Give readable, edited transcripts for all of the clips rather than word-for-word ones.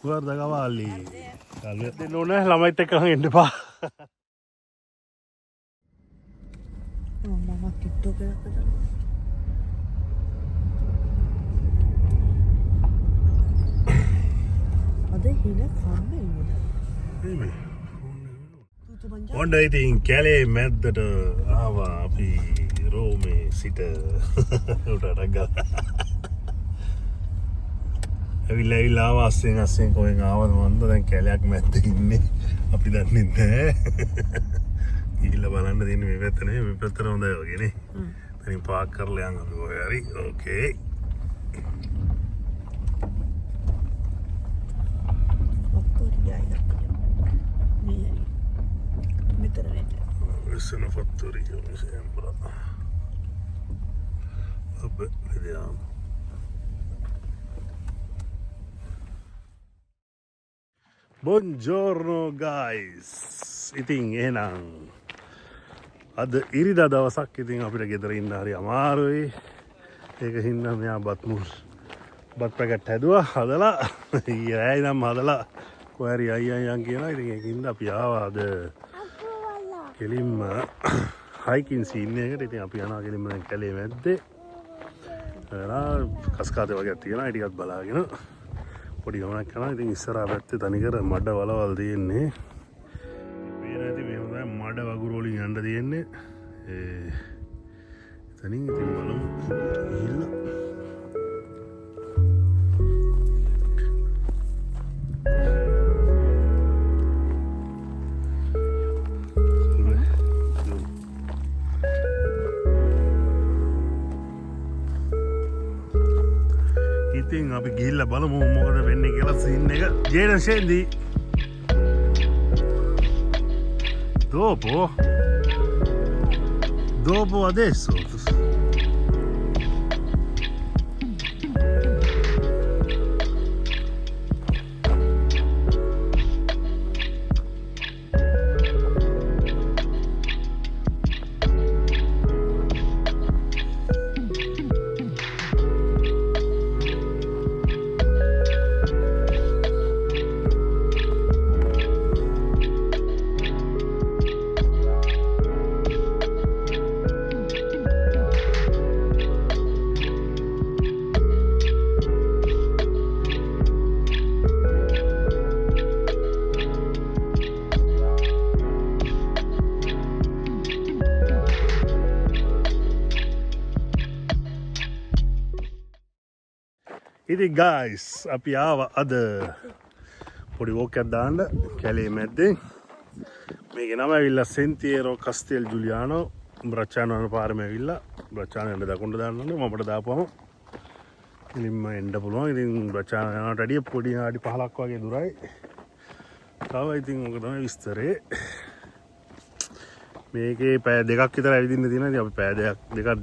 Guarda cavalli. Non è la mette che fa. 엄마가 뒷도그를 끄더라. අද හිල කන්න ඉන්න. One day ඉතින් කැලේ මැද්දට ආවා අපි රෝමේ සිට උඩට ගත්තා. ඇවිල්ලා ආවා අස්සෙන් කොහෙන් ආවද මන්ද දැන් කැලයක් මැද්දේ ඉන්නේ. අපි දන්නේ නැහැ. ගිහිල්ලා බලන්න තියෙන්නේ මේ පැත්ත නෙවෙයි මේ පැත්තට හොඳයි වගේ නේ. එතනින් පාක් කරලා යන්න අපි ඔය හරි. ඕකේ. Questa è una fattoria, mi sembra. Vabbè, vediamo. Buongiorno guys. ඉතින් එහෙනම් අද ඉරිදා දවසක් ඉතින් අපිට ගෙදර ඉන්න හරි අමාරුයි. ඒක හින්දා මෙයා බත් පැකට් හැදුවා හදලා ඊයේ නම් හදලා කොහේ හරි අයියන් කියනවා. ඉතින් ඒකින්ද අපි ආවා අද කෙලින්ම හයිකින් සීන් එකකට. ඉතින් අපි යනවා කෙලින්ම දැන් කැලේ මැද්දේ. කස්කාතේ වගේ තියෙනවා. ඒ ටිකත් බලාගෙන පොඩි ගමනක් කරනවා. ඉතින් ඉස්සරහා පැත්තේ තනිකර මඩ වලවල් තියෙන්නේ. මේ නැති මේ හොඳයි මඩ වගුරු වලින් යන්න තියෙන්නේ. එතනින් ඉතින් බලමු ගිහිල්ලා. ඉතින් අපි ගිහිල්ලා බලමු මොකද වෙන්නේ කියලා සීන් එක. ජේන සෙන්දි dopo adesso ඉතින් guys අපි ආවා අද පොඩි වෝක් එකක් දාන්න කැලේ මැද්දේ. මේකේ නම ඇවිල්ලා සෙන්තියරෝ කස්තෙල් ජුලියානෝ බ්‍රචානෝ යන පාරම ඇවිල්ලා බ්‍රචානෝ යන දකුණට දාන්න ඕනේ. මමට දාපුවම ඉතින්ම එන්න පුළුවන්. ඉතින් බ්‍රචානෝ යනට වැඩිය පොඩි ආඩි 15ක් වගේ දුරයි. තව ඉතින් ඔක තමයි විස්තරේ. මේකේ පැය දෙකක් විතර ඇවිදින්න තියෙනවා. ඉතින් අපි පැය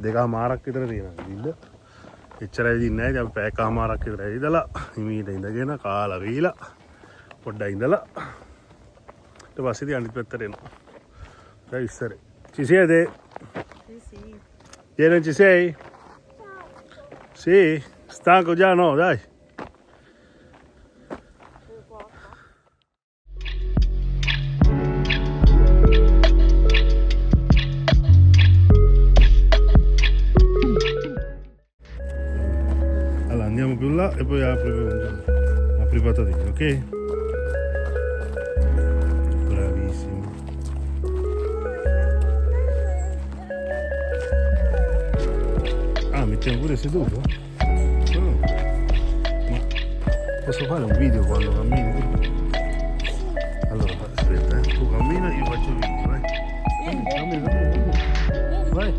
දෙකමාරක් විතර තියෙනවා. එච්චර ඇවිදින්නේ නැහැ. අපි පැයකමාරක් විතර ඇවිදලා හිමීට ඉඳගෙන කාලා වීලා පොඩ්ඩක් ඉඳලා ඊට පස්සේ ඉතින් අනිත් පැත්තට එනවා. දැන් ඉස්සරේ. Ci siete? Sì. Vieni, ci sei? Sì? Stanco già? No, dai. Andiamo più là e poi apri patatine, ok? Bravissimo. Ah, mettiamo pure seduto? Ma posso fare un video quando cammini? Allora, aspetta, tu cammina, io faccio il video, vai. Cammina. Vai.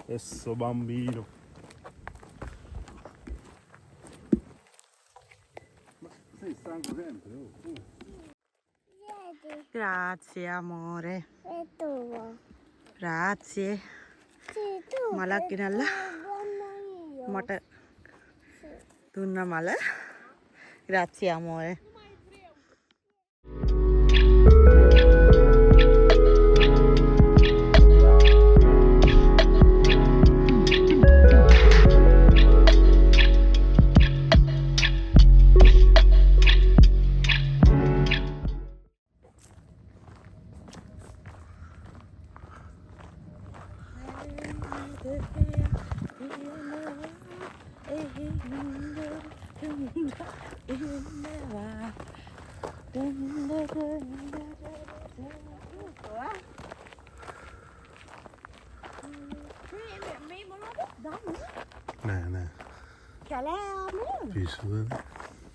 Esso bambino. Ma sei stanco sempre? Grazie amore. E tu? Grazie. Sì, tu. මලක් io. මට දුන්න මල. Grazie amore. Nè nè. Pisu.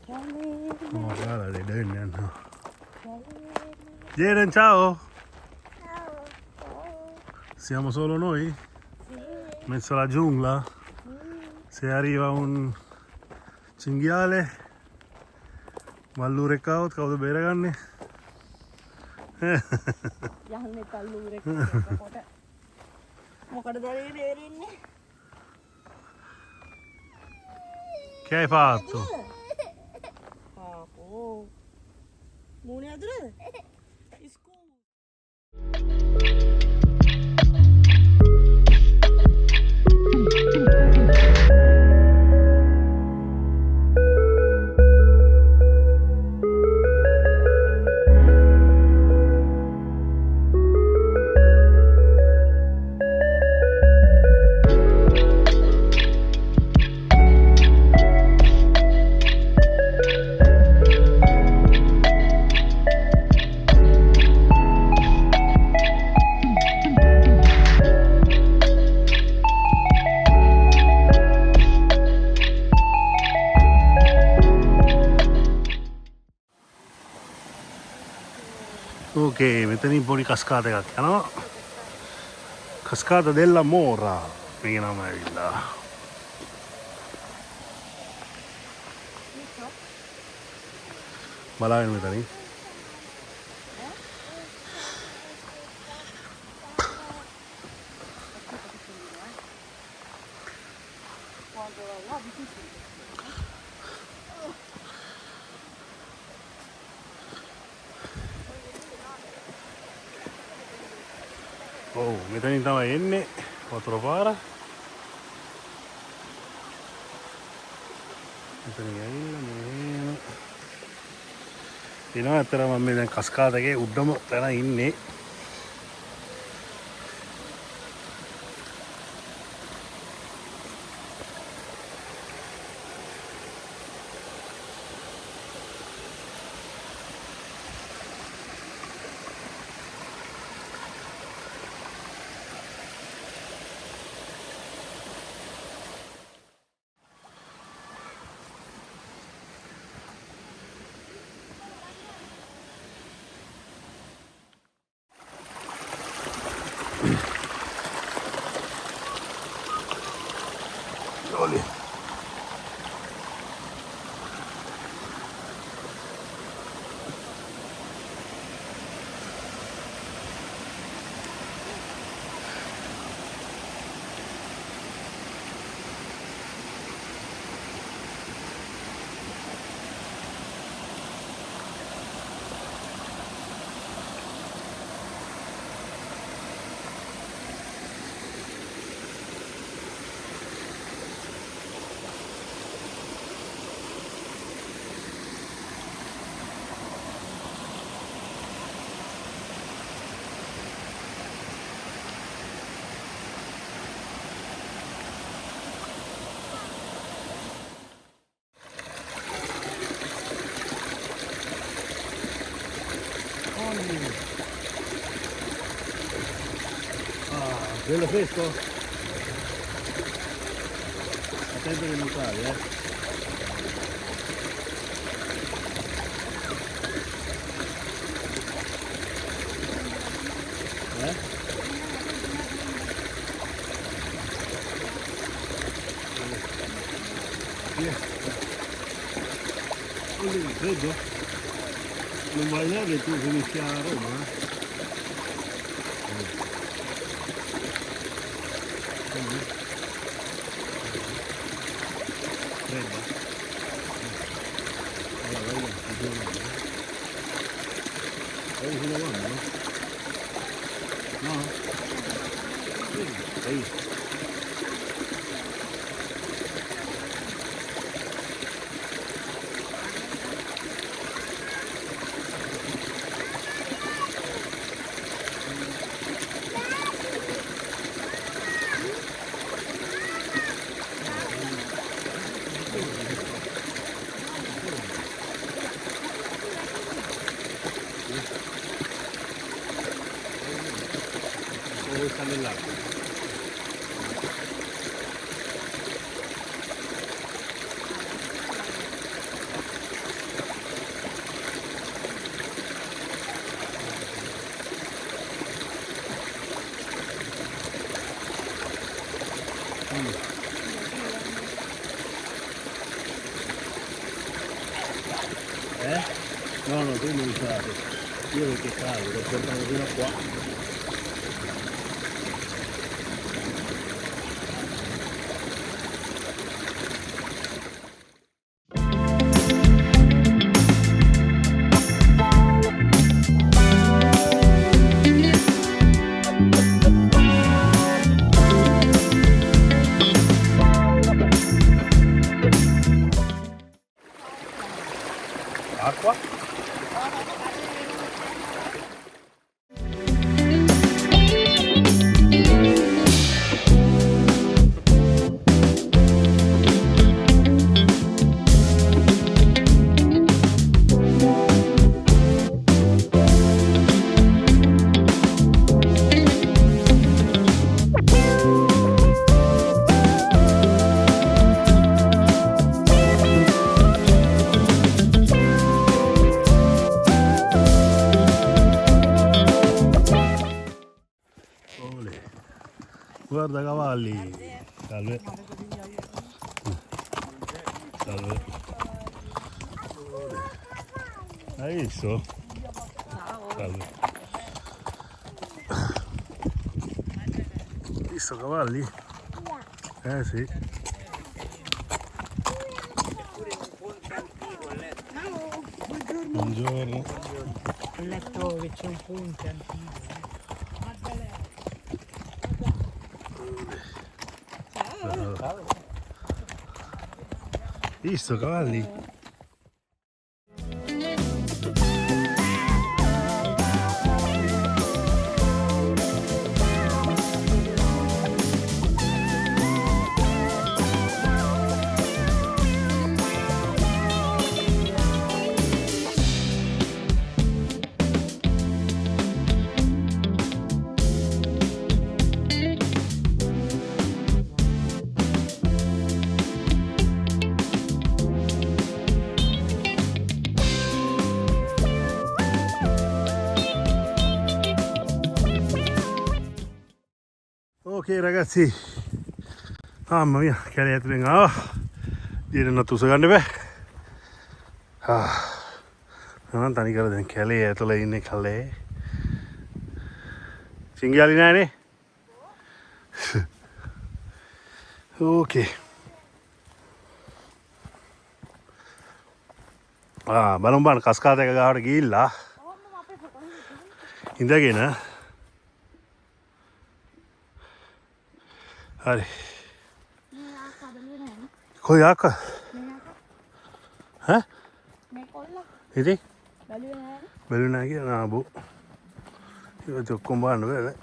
Oh, guarda dei denti hanno. Jeren, ciao. Siamo solo noi? In mezzo alla giungla? Se arriva un cinghiale, Mallure kaut, kau bere ganne? යන්නේ තල්ලුරෙක් කොට. මොකටද දෙරින්නේ? Che hai fatto? ආපෝ. මූණේ ඇතුලේද? ඉස්කෝ. Ok, මෙතනින් පොඩි කස්කාත එකක් යනවා. Cascata della Mora. මේක නම ඇවිල්ලා. බලන්න මෙතනින්. Oh, මෙතනින් තමයි එන්නේ වතුර පාර. මෙතනින් ඇවිල්ලා මෙහෙම. එනවා අතර මම මේ දැන් කස්කාදගේ උඩම තැන ඉන්නේ. Oli. Bello fresco? Attento che non cade, Freddo? Non vai là che tu finisci a Roma? Fredda? Allora vai là, ti sono là. Vai fino a quando, no? No? Vai. Dove sta nell'acqua? No, no, tu non usate. Io perché cavo, l'ho portato fino a qua. Acqua? Guarda cavalli. Salve. Salve. Hai visto? Salve. Visto cavalli? Sì. Buongiorno. Il letto che c'è un ponte antico. Visto cavalli? Ok ragazzi, mamma mia che lieta dia nattu sekanne Memang tani kalau dan kale atau lainnya kale tinggalin aja nih. Oke. Balon kaskade kagak ada gila. Indah gina. Hari. Koi akka? Hah? Ini? Balloon lagi na bu. Io combando bene.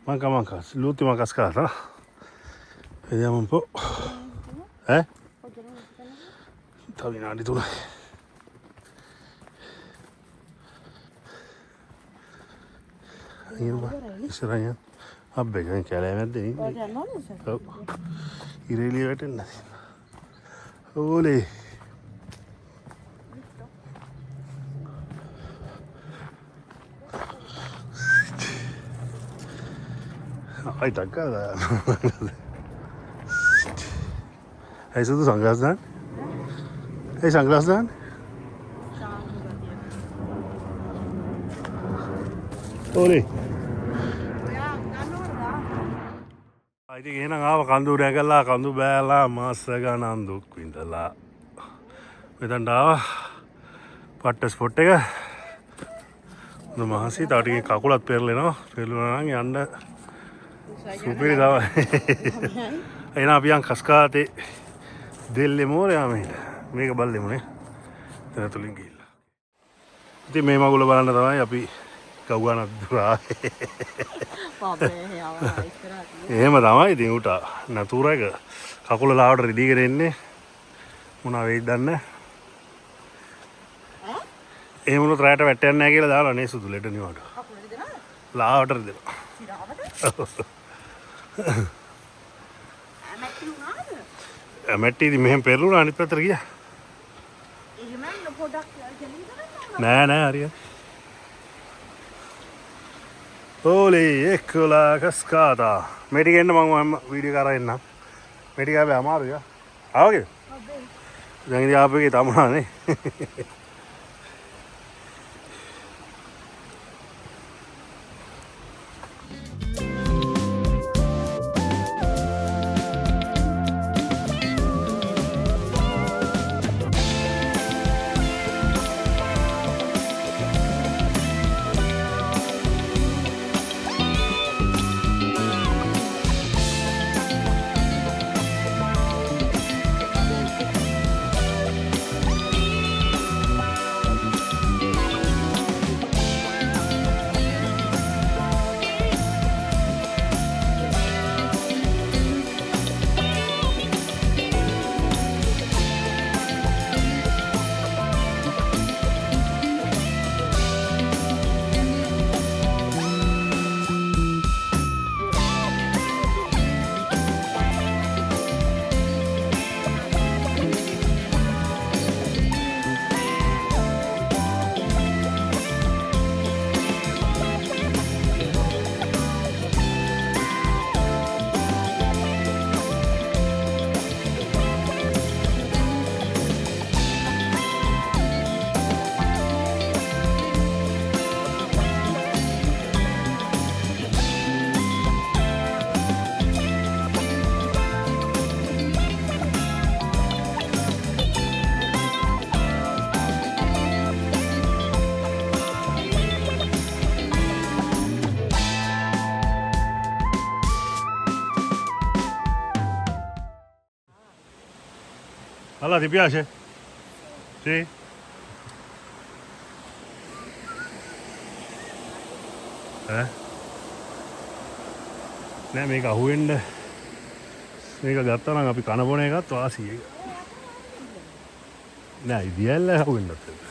Manca l'ultima cascata. Vediamo un po'. Tavinari tu. Isiranya. Abbe kan kale medde ni. Ireli vetenna. Ole. Hai takkada. Hai sudu sunglasses? A sunglasses දාන්න. ඕනේ. ඉතින් එහෙනම් ආව කඳු රැගලා කඳු බෑලා මාස ගණන් දුක් විඳලා මෙතනට ආවා පට්ට ස්පොට් එක මහසි තව ටිකක් කකුලත් පෙරලෙනවා පෙරලුණා නම් යන්න සුපිරි තමයි එහෙනම් අපි යන් කස්කාතේ දෙල්ලේ මෝරයා මේක බල්ලෙමු නේ එතන තුලින් ගිහිල්ලා ඉතින් මේ මගුල බලන්න තමයි අපි කවුගානක් දුරා එහෙම තමයි ඉතින් උට නතුර එක කකුල ලාවට රිදීගෙන එන්නේ මොනවා වෙයිද දන්නේ එහෙම උනොත් රැට වැටෙන්නේ නැහැ කියලා දාලා නේ සුදු ලෙඩ නිවට ලාවට රිදෙනවා මැට්ටි ඉතින් මෙහෙම පෙරළුණා අනිත් පැත්තට ගියා නෑ හරියට ඕලේ එක්කලා කස්කාතා මේ ටික එන්න මම වීඩියෝ කරා එන්නම් මේ ටික හැබැයි අමාරුයි ආවගේ දැන් ඉතින් ආපු එකේ තමනානේ Allora ti piace? Sì? නෑ මේක අහුවෙන්න මේක ගත්තා නම් අපි කන බොන එකත් වාසි එක. නෑ ඉදියල්ල අහුවෙන්නත් එක්ක.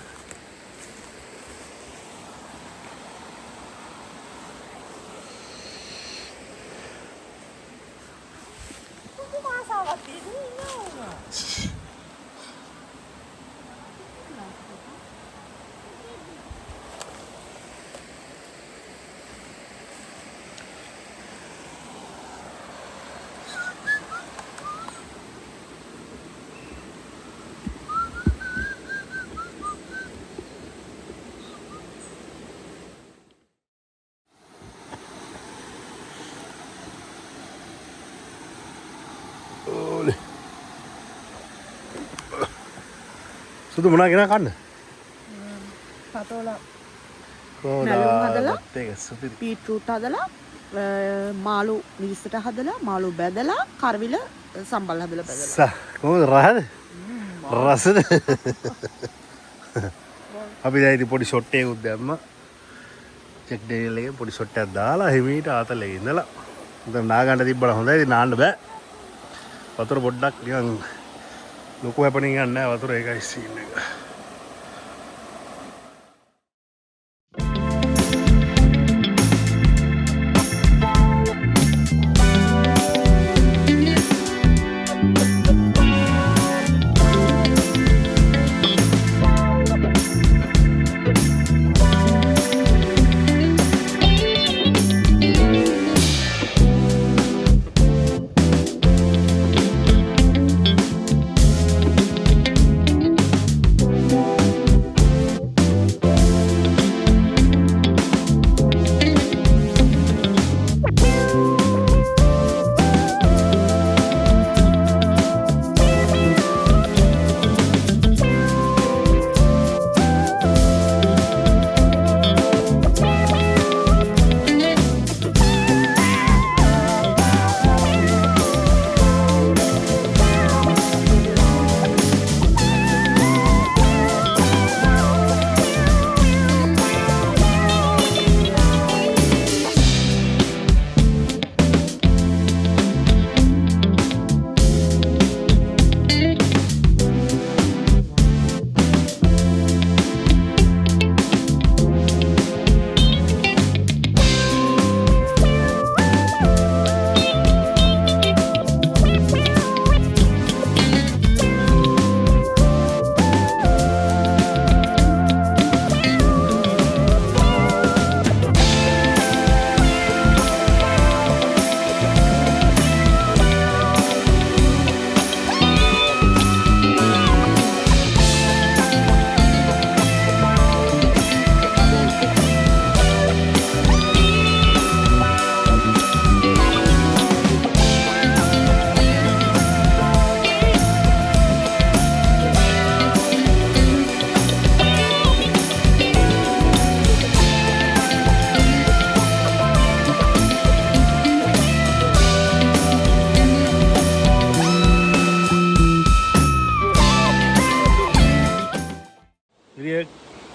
සුදු මොනා ගෙනා කන්න? පතෝලා නැලුම් හදලා ඒක සුපිරි. බීට්‍රූට් හදලා මාළු මිරිස්සට හදලා මාළු බැදලා කරවිල සම්බල් හදලා බැදලා. කොහොමද රහද? රසද? අපි දැන් ඉතින් පොඩි ෂොට් එකක් දැම්මා. චෙක් ඩේල් එකේ පොඩි ෂොට් එකක් දාලා හිමීට ආතලේ ඉඳලා. දැන් නාගන්න තිබ්බලා හොඳයි. ඉතින් නාන්න බෑ. වතුර පොඩ්ඩක් නිකන් ලොකු හැපනින් ගන්න නෑ වතුර ඒකයි සීන් එක.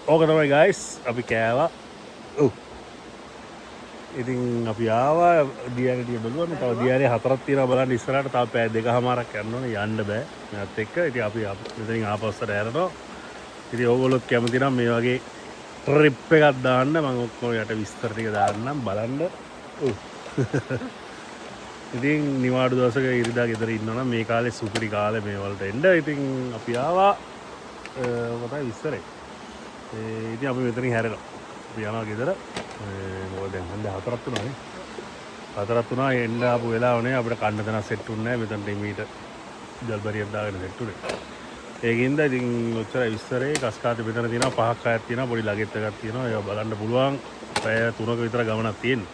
ඕක තමයි ගයිස් අපි කෑවා. ඔව්. ඉතින් අපි ආවා දියරේ බලුවා මේ තව දියරේ 4ක් තියෙනවා බලන්න ඉස්සරහට තව පැය 2කමාරක් යන්න ඕනේ යන්න බෑ මෑත් එක්ක. ඉතින් අපි මෙතනින් ආපස්සට යනවා. ඉතින් ඕගොල්ලොත් කැමති නම් මේ වගේ ට්‍රිප් එකක් දාන්න මම ඔක්කොම යට විස්තර ටික දාන්නම් බලන්න. ඔව්. ඉතින් නිවාඩු දවසක ඉරිදා ගෙදර ඉන්නවා නම් මේ කාලේ සුපිරි කාලේ මේ වලට එන්න. ඉතින් අපි ආවා මොකටද විස්තරේ. ඉතින් අපි මෙතනින් හැරෙනවා. අපි යනවා ගෙදර. මොකද දැන් හන්ද 4ක් තුනනේ. 4ක් තුනා එන්න ආපු වෙලාවනේ අපිට කන්න දන සෙට් උන්නේ නැහැ. මෙතනට මීට ජල්බරියක් දාගෙන සෙට් උනේ. ඒකින්ද ඉතින් ඔච්චර විස්තරේ කස්කාත මෙතන තියෙනවා 5ක් 6ක් තියෙනවා පොඩි ලගෙත් එකක් තියෙනවා. ඒවා බලන්න පුළුවන්. පැය 3ක විතර ගමනක් තියෙනවා.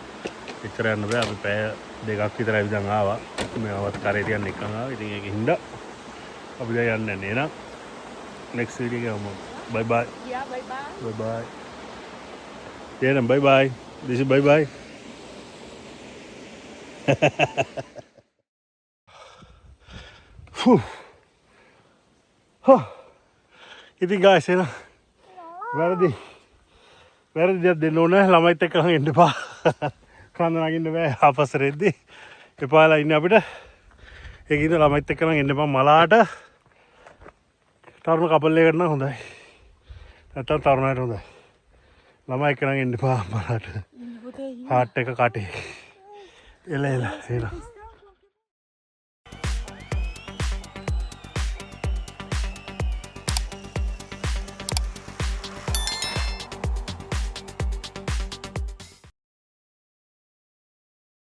එච්චර යන්න බෑ. අපි පැය 2ක් විතර ඇවිදන් ආවා. මේවත් කරේ තියන්න එකන් ආවා. ඉතින් ඒකින්ද අපි දැන් යන්නේ නැහැ නේද? next video එක යමු. Bye bye. Yeah, bye bye. Bye bye. Yeah, bye bye. This is bye bye. Phew. Huh. ඉතින් guys එන වැරදි දෙයක් දෙන්න ඕනේ ළමයිත් එක්ක එන්න එපා. කන්න නගින්න බෑ ආපස්සට එද්දි. එපාලා ඉන්නේ අපිට. ඒකින්ද ළමයිත් එක්ක නම් එන්න එපා මලාට. තරුණ කපල් එකකට නම් හොඳයි. නැත්තම් තරුණයට හොඳයි. ළමයි එක්ක නම් එන්න එපා මලාට. හાર્ට් එක කටේ. එල එල එල.